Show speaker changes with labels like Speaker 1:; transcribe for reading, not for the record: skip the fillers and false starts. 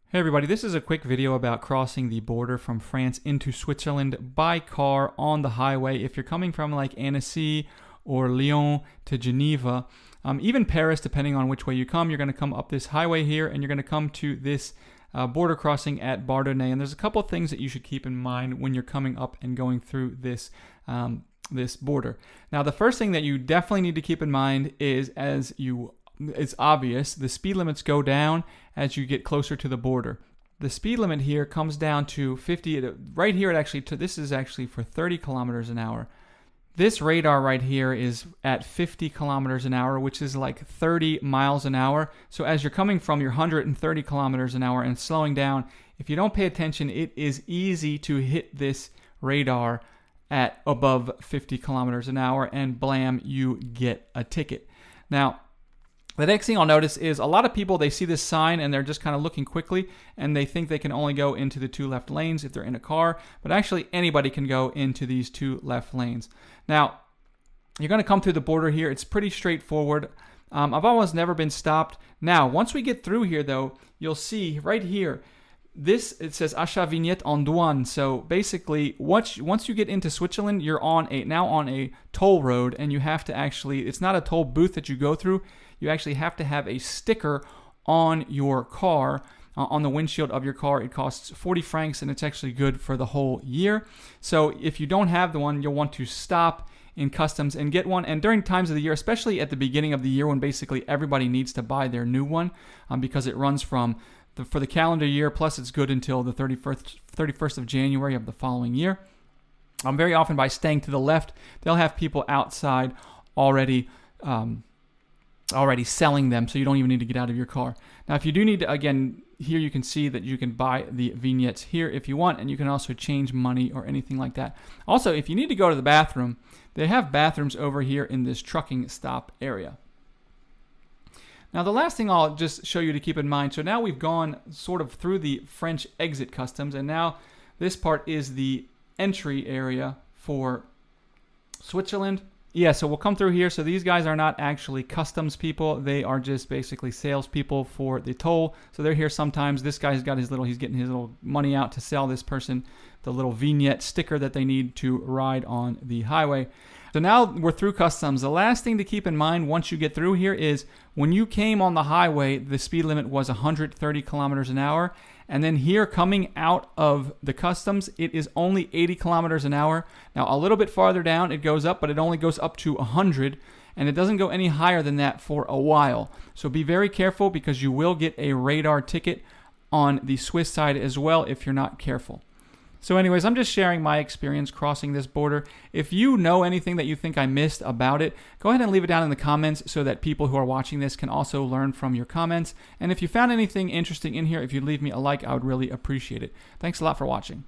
Speaker 1: Hey everybody, this is a quick video about crossing the border from France into Switzerland by car on the highway. If you're coming from like Annecy or Lyon to Geneva, even Paris, depending on which way you come, you're going to come up this highway here and you're going to come to this border crossing at Bardonnex. And there's a couple of things that you should keep in mind when you're coming up and going through this this border. Now, the first thing that you definitely need to keep in mind is it's obvious, the speed limits go down as you get closer to the border. The speed limit here comes down to 50. Right here, this is actually for 30 kilometers an hour. This radar right here is at 50 kilometers an hour, which is like 30 miles an hour. So as you're coming from your 130 kilometers an hour and slowing down, if you don't pay attention, it is easy to hit this radar at above 50 kilometers an hour and blam, you get a ticket. Now, the next thing I'll notice is a lot of people, they see this sign and they're just kind of looking quickly and they think they can only go into the two left lanes if they're in a car, but actually anybody can go into these two left lanes. Now, you're going to come through the border here. It's pretty straightforward. I've almost never been stopped. Now, once we get through here though, you'll see right here, it says achat vignette en douane. So basically, once you get into Switzerland, you're now on a toll road, and you have to it's not a toll booth that you go through. You actually have to have a sticker on your car, on the windshield of your car. It costs 40 francs, and it's actually good for the whole year. So if you don't have the one, you'll want to stop in customs and get one. And during times of the year, especially at the beginning of the year when basically everybody needs to buy their new one, because it runs for the calendar year, plus it's good until the 31st of January of the following year. Very often by staying to the left, they'll have people outside already selling them, so you don't even need to get out of your car. Now, if you do need to, again, here you can see that you can buy the vignettes here if you want, and you can also change money or anything like that. Also, if you need to go to the bathroom, they have bathrooms over here in this trucking stop area. Now, the last thing I'll just show you to keep in mind, so now we've gone sort of through the French exit customs, and now this part is the entry area for Switzerland. Yeah, so we'll come through here. So these guys are not actually customs people. They are just basically salespeople for the toll. So they're here sometimes. This guy's got he's getting his little money out to sell this person the little vignette sticker that they need to ride on the highway. So now we're through customs. The last thing to keep in mind once you get through here is when you came on the highway, the speed limit was 130 kilometers an hour. And then here coming out of the customs, it is only 80 kilometers an hour. Now a little bit farther down, it goes up, but it only goes up to 100. And it doesn't go any higher than that for a while. So be very careful because you will get a radar ticket on the Swiss side as well if you're not careful. So anyways, I'm just sharing my experience crossing this border. If you know anything that you think I missed about it, go ahead and leave it down in the comments so that people who are watching this can also learn from your comments. And if you found anything interesting in here, if you'd leave me a like, I would really appreciate it. Thanks a lot for watching.